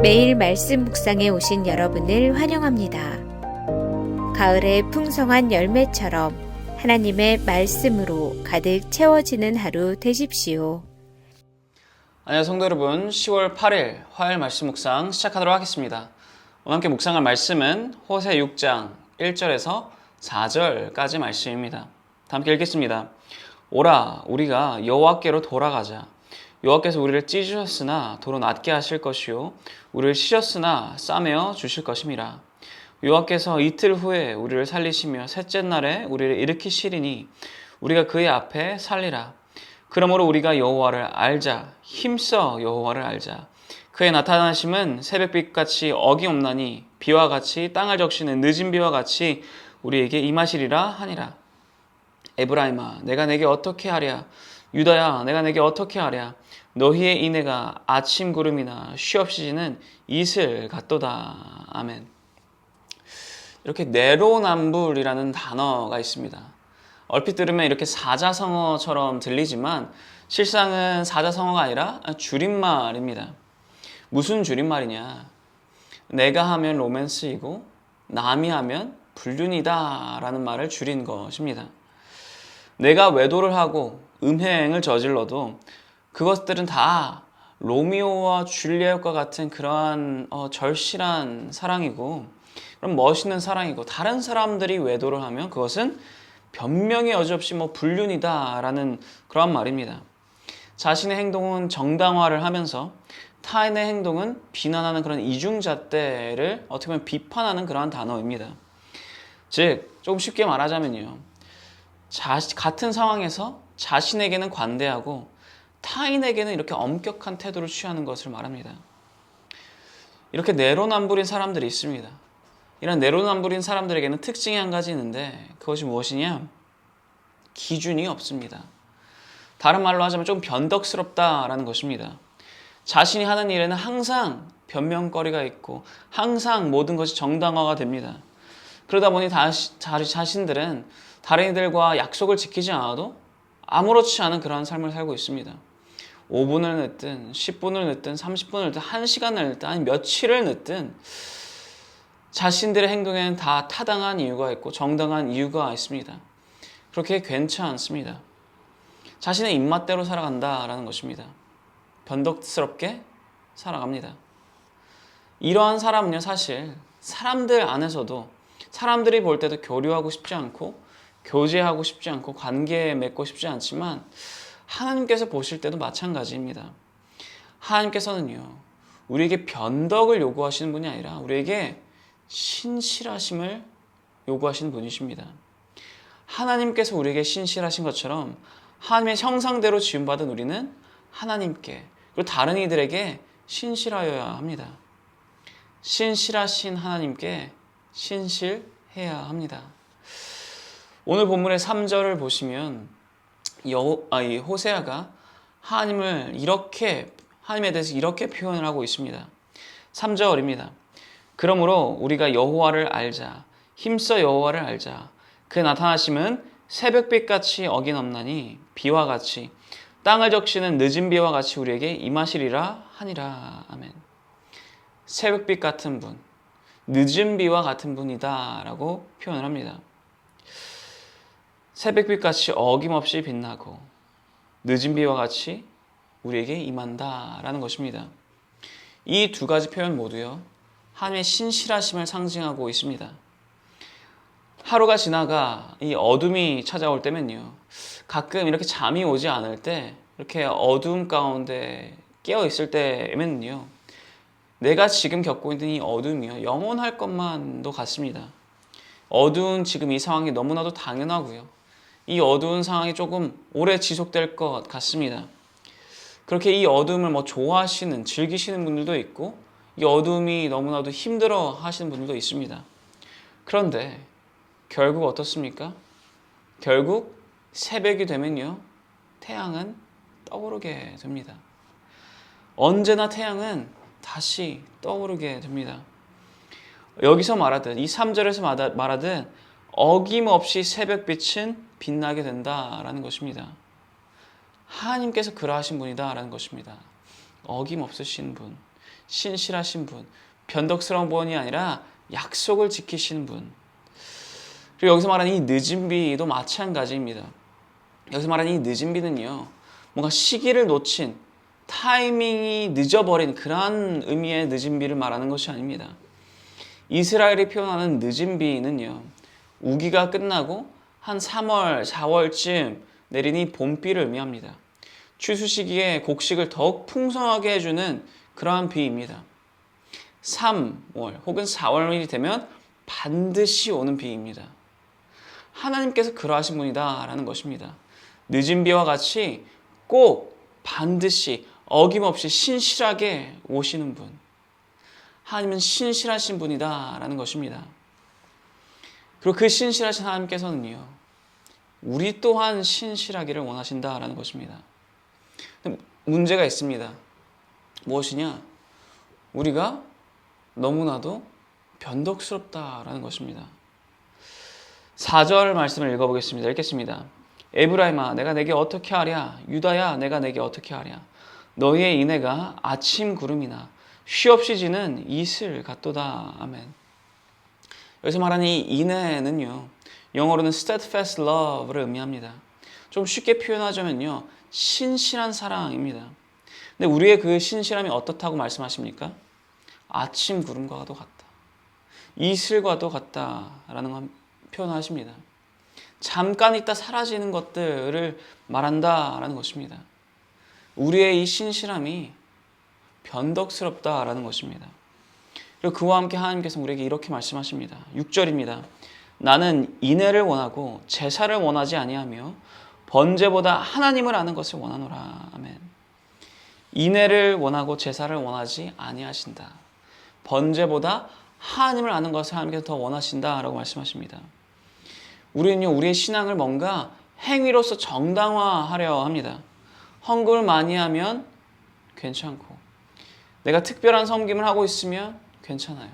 매일 말씀 묵상에 오신 여러분을 환영합니다. 가을의 풍성한 열매처럼 하나님의 말씀으로 가득 채워지는 하루 되십시오. 안녕하세요 성도 여러분, 10월 8일 화요일 말씀 묵상 시작하도록 하겠습니다. 오늘 함께 묵상할 말씀은 호세 6장 1절에서 4절까지 말씀입니다. 함께 읽겠습니다. 오라, 우리가 여호와께로 돌아가자. 여호와께서 우리를 찢으셨으나 도로 낮게 하실 것이요 우리를 치셨으나 싸매어 주실 것임이라. 여호와께서 이틀 후에 우리를 살리시며 셋째 날에 우리를 일으키시리니 우리가 그의 앞에 살리라. 그러므로 우리가 여호와를 알자. 힘써 여호와를 알자. 그의 나타나심은 새벽빛같이 어김없나니 비와 같이 땅을 적시는 늦은 비와 같이 우리에게 임하시리라 하니라. 에브라임아, 내가 내게 어떻게 하랴? 유다야, 내가 내게 어떻게 하랴? 너희의 인애가 아침 구름이나 쉬없이 지는 이슬 같도다. 아멘. 이렇게 내로남불이라는 단어가 있습니다. 얼핏 들으면 이렇게 사자성어처럼 들리지만 실상은 사자성어가 아니라 줄임말입니다. 무슨 줄임말이냐? 내가 하면 로맨스이고 남이 하면 불륜이다 라는 말을 줄인 것입니다. 내가 외도를 하고 음행을 저질러도 그것들은 다 로미오와 줄리엣과 같은 그러한 절실한 사랑이고 그런 멋있는 사랑이고, 다른 사람들이 외도를 하면 그것은 변명의 여지 없이 불륜이다 라는 그런 말입니다. 자신의 행동은 정당화를 하면서 타인의 행동은 비난하는 그런 이중잣대를 어떻게 보면 비판하는 그러한 단어입니다. 즉 조금 쉽게 말하자면요, 같은 상황에서 자신에게는 관대하고 타인에게는 이렇게 엄격한 태도를 취하는 것을 말합니다. 이렇게 내로남불인 사람들이 있습니다. 이런 내로남불인 사람들에게는 특징이 한 가지 있는데 그것이 무엇이냐? 기준이 없습니다. 다른 말로 하자면 좀 변덕스럽다라는 것입니다. 자신이 하는 일에는 항상 변명거리가 있고 항상 모든 것이 정당화가 됩니다. 그러다 보니 자신들은 다른 이들과 약속을 지키지 않아도 아무렇지 않은 그러한 삶을 살고 있습니다. 5분을 늦든 10분을 늦든 30분을 늦든 1시간을 늦든 아니 며칠을 늦든 자신들의 행동에는 다 타당한 이유가 있고 정당한 이유가 있습니다. 그렇게 괜찮습니다. 자신의 입맛대로 살아간다라는 것입니다. 변덕스럽게 살아갑니다. 이러한 사람은요, 사실 사람들 안에서도 사람들이 볼 때도 교류하고 싶지 않고 교제하고 싶지 않고 관계 맺고 싶지 않지만 하나님께서 보실 때도 마찬가지입니다. 하나님께서는요, 우리에게 변덕을 요구하시는 분이 아니라 우리에게 신실하심을 요구하시는 분이십니다. 하나님께서 우리에게 신실하신 것처럼 하나님의 형상대로 지음받은 우리는 하나님께 그리고 다른 이들에게 신실하여야 합니다. 신실하신 하나님께 신실해야 합니다. 오늘 본문의 3절을 보시면 이 호세아가 하나님에 대해서 이렇게 표현을 하고 있습니다. 3절입니다. 그러므로 우리가 여호와를 알자. 힘써 여호와를 알자. 그의 나타나심은 새벽빛같이 어김없나니 비와 같이 땅을 적시는 늦은 비와 같이 우리에게 임하시리라 하니라. 아멘. 새벽빛 같은 분, 늦은 비와 같은 분이다 라고 표현을 합니다. 새벽빛같이 어김없이 빛나고 늦은 비와 같이 우리에게 임한다 라는 것입니다. 이 두 가지 표현 모두요, 하나님의 신실하심을 상징하고 있습니다. 하루가 지나가 이 어둠이 찾아올 때면요, 가끔 이렇게 잠이 오지 않을 때 이렇게 어둠 가운데 깨어 있을 때면요, 내가 지금 겪고 있는 이 어둠이요 영원할 것만도 같습니다. 어두운 지금 이 상황이 너무나도 당연하고요, 이 어두운 상황이 조금 오래 지속될 것 같습니다. 그렇게 이 어둠을 좋아하시는, 즐기시는 분들도 있고 이 어둠이 너무나도 힘들어 하시는 분들도 있습니다. 그런데 결국 어떻습니까? 결국 새벽이 되면요, 태양은 떠오르게 됩니다. 언제나 태양은 다시 떠오르게 됩니다. 여기서 말하듯, 이 3절에서 말하듯 어김없이 새벽빛은 빛나게 된다라는 것입니다. 하나님께서 그러하신 분이다라는 것입니다. 어김없으신 분. 신실하신 분, 변덕스러운 분이 아니라 약속을 지키시는 분. 그리고 여기서 말하는 이 늦은 비도 마찬가지입니다. 여기서 말하는 이 늦은 비는요, 뭔가 시기를 놓친, 타이밍이 늦어버린 그러한 의미의 늦은 비를 말하는 것이 아닙니다. 이스라엘이 표현하는 늦은 비는요, 우기가 끝나고 한 3월, 4월쯤 내린 이 봄비를 의미합니다. 추수 시기에 곡식을 더욱 풍성하게 해주는 그러한 비입니다. 3월 혹은 4월이 되면 반드시 오는 비입니다. 하나님께서 그러하신 분이다 라는 것입니다. 늦은 비와 같이 꼭 반드시 어김없이 신실하게 오시는 분. 하나님은 신실하신 분이다 라는 것입니다. 그리고 그 신실하신 하나님께서는요, 우리 또한 신실하기를 원하신다 라는 것입니다. 문제가 있습니다. 무엇이냐? 우리가 너무나도 변덕스럽다라는 것입니다. 4절 말씀을 읽어보겠습니다. 읽겠습니다. 에브라임아 내가 내게 어떻게 하랴? 유다야 내가 내게 어떻게 하랴? 너희의 인애가 아침 구름이나 쉬없이 지는 이슬 같도다. 아멘. 여기서 말하는 이 인애는요, 영어로는 steadfast love를 의미합니다. 좀 쉽게 표현하자면요, 신실한 사랑입니다. 근데 우리의 그 신실함이 어떻다고 말씀하십니까? 아침 구름과도 같다. 이슬과도 같다라는 걸 표현하십니다. 잠깐 있다 사라지는 것들을 말한다라는 것입니다. 우리의 이 신실함이 변덕스럽다라는 것입니다. 그리고 그와 함께 하나님께서 우리에게 이렇게 말씀하십니다. 6절입니다. 나는 인애를 원하고 제사를 원하지 아니하며 번제보다 하나님을 아는 것을 원하노라. 아멘. 인애를 원하고 제사를 원하지 아니하신다. 번제보다 하나님을 아는 것을 하나님께서 더 원하신다라고 말씀하십니다. 우리는요, 우리의 신앙을 뭔가 행위로서 정당화하려 합니다. 헌금을 많이 하면 괜찮고, 내가 특별한 섬김을 하고 있으면 괜찮아요.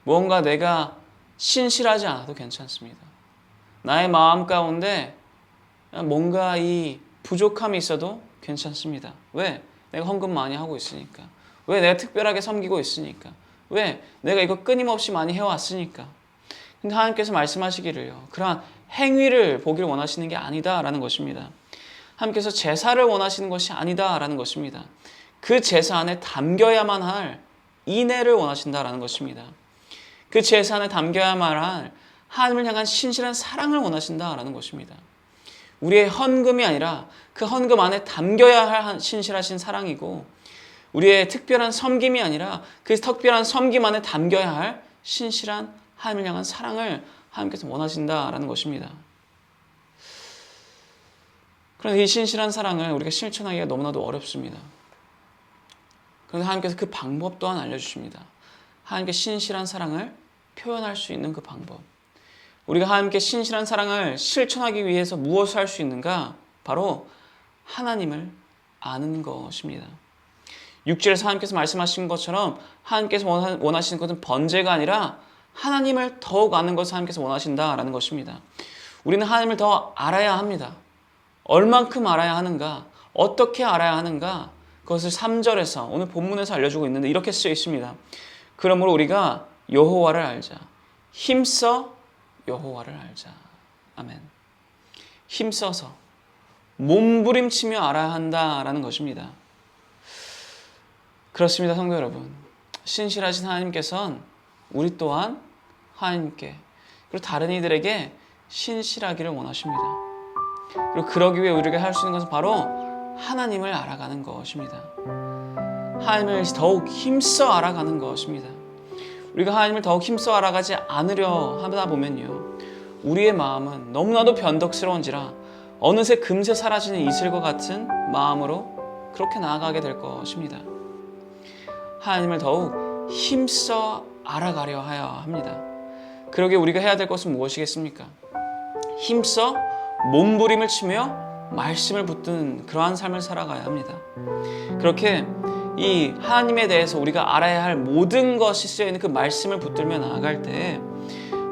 무언가 내가 신실하지 않아도 괜찮습니다. 나의 마음 가운데 뭔가 이 부족함이 있어도 괜찮습니다. 왜? 내가 헌금 많이 하고 있으니까. 왜? 내가 특별하게 섬기고 있으니까. 왜? 내가 이거 끊임없이 많이 해왔으니까. 근데 하나님께서 말씀하시기를요, 그러한 행위를 보기를 원하시는 게 아니다라는 것입니다. 하나님께서 제사를 원하시는 것이 아니다라는 것입니다. 그 제사 안에 담겨야만 할 인애를 원하신다라는 것입니다. 그 제사 안에 담겨야만 할 하나님을 향한 신실한 사랑을 원하신다라는 것입니다. 우리의 헌금이 아니라 그 헌금 안에 담겨야 할 신실하신 사랑이고, 우리의 특별한 섬김이 아니라 그 특별한 섬김 안에 담겨야 할 신실한 하나님을 향한 사랑을 하나님께서 원하신다라는 것입니다. 그런데 이 신실한 사랑을 우리가 실천하기가 너무나도 어렵습니다. 그런데 하나님께서 그 방법 또한 알려주십니다. 하나님께 신실한 사랑을 표현할 수 있는 그 방법. 우리가 하나님께 신실한 사랑을 실천하기 위해서 무엇을 할 수 있는가? 바로 하나님을 아는 것입니다. 6절에서 하나님께서 말씀하신 것처럼 하나님께서 원하시는 것은 번제가 아니라 하나님을 더욱 아는 것을 하나님께서 원하신다라는 것입니다. 우리는 하나님을 더 알아야 합니다. 얼만큼 알아야 하는가? 어떻게 알아야 하는가? 그것을 3절에서 오늘 본문에서 알려주고 있는데 이렇게 쓰여 있습니다. 그러므로 우리가 여호와를 알자. 힘써 여호와를 알자. 아멘. 힘써서 몸부림치며 알아야 한다라는 것입니다. 그렇습니다, 성도 여러분. 신실하신 하나님께서는 우리 또한 하나님께 그리고 다른 이들에게 신실하기를 원하십니다. 그리고 그러기 위해 우리가 할 수 있는 것은 바로 하나님을 알아가는 것입니다. 하나님을 더욱 힘써 알아가는 것입니다. 우리가 하나님을 더욱 힘써 알아가지 않으려 하다 보면요, 우리의 마음은 너무나도 변덕스러운지라 어느새 금세 사라지는 이슬과 같은 마음으로 그렇게 나아가게 될 것입니다. 하나님을 더욱 힘써 알아가려 하여 합니다. 그러기에 우리가 해야 될 것은 무엇이겠습니까? 힘써 몸부림을 치며 말씀을 붙드는 그러한 삶을 살아가야 합니다. 그렇게 이 하나님에 대해서 우리가 알아야 할 모든 것이 쓰여있는 그 말씀을 붙들며 나아갈 때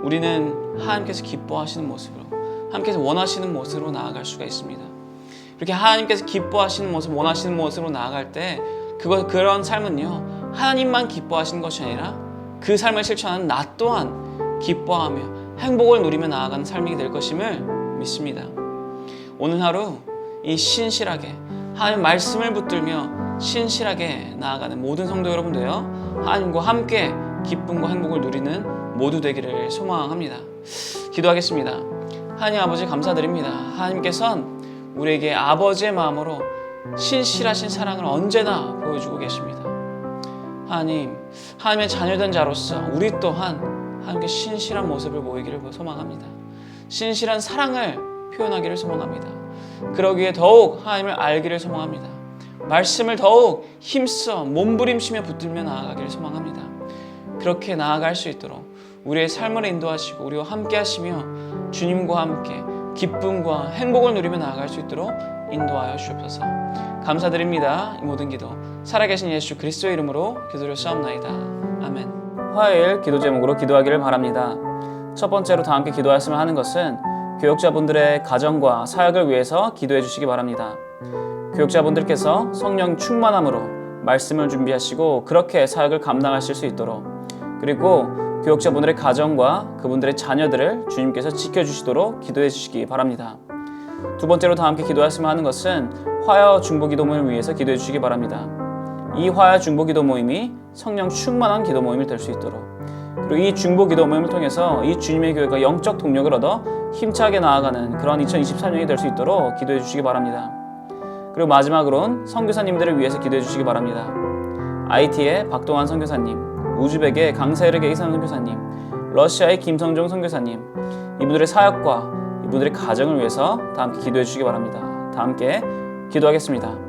우리는 하나님께서 기뻐하시는 모습으로, 하나님께서 원하시는 모습으로 나아갈 수가 있습니다. 그렇게 하나님께서 기뻐하시는 모습, 원하시는 모습으로 나아갈 때 그런 삶은요, 하나님만 기뻐하시는 것이 아니라 그 삶을 실천하는 나 또한 기뻐하며 행복을 누리며 나아가는 삶이 될 것임을 믿습니다. 오늘 하루 이 신실하게 하나님 말씀을 붙들며 신실하게 나아가는 모든 성도 여러분도요, 하나님과 함께 기쁨과 행복을 누리는 모두 되기를 소망합니다. 기도하겠습니다. 하나님 아버지 감사드립니다. 하나님께서는 우리에게 아버지의 마음으로 신실하신 사랑을 언제나 보여주고 계십니다. 하나님의 자녀된 자로서 우리 또한 하나님께 신실한 모습을 보이기를 소망합니다. 신실한 사랑을 표현하기를 소망합니다. 그러기에 더욱 하나님을 알기를 소망합니다. 말씀을 더욱 힘써 몸부림치며 붙들며 나아가기를 소망합니다. 그렇게 나아갈 수 있도록 우리의 삶을 인도하시고 우리와 함께 하시며 주님과 함께 기쁨과 행복을 누리며 나아갈 수 있도록 인도하여 주옵소서. 감사드립니다. 이 모든 기도 살아계신 예수 그리스도의 이름으로 기도드렸사옵나이다. 아멘. 화요일 기도 제목으로 기도하기를 바랍니다. 첫 번째로 다 함께 기도하였으면 하는 것은 교역자분들의 가정과 사역을 위해서 기도해 주시기 바랍니다. 교역자분들께서 성령 충만함으로 말씀을 준비하시고 그렇게 사역을 감당하실 수 있도록, 그리고 교역자분들의 가정과 그분들의 자녀들을 주님께서 지켜주시도록 기도해 주시기 바랍니다. 두 번째로 다 함께 기도하였으면 하는 것은 화요 중보기도 모임을 위해서 기도해 주시기 바랍니다. 이 화요 중보기도 모임이 성령 충만한 기도 모임이 될 수 있도록, 그리고 이 중보기도 모임을 통해서 이 주님의 교회가 영적 동력을 얻어 힘차게 나아가는 그런 2023년이 될 수 있도록 기도해 주시기 바랍니다. 그리고 마지막으로는 선교사님들을 위해서 기도해 주시기 바랍니다. IT의 박동환 선교사님, 우즈벡의 강세르게 이상 선교사님, 러시아의 김성종 선교사님, 이분들의 사역과 이분들의 가정을 위해서 다 함께 기도해 주시기 바랍니다. 다 함께 기도하겠습니다.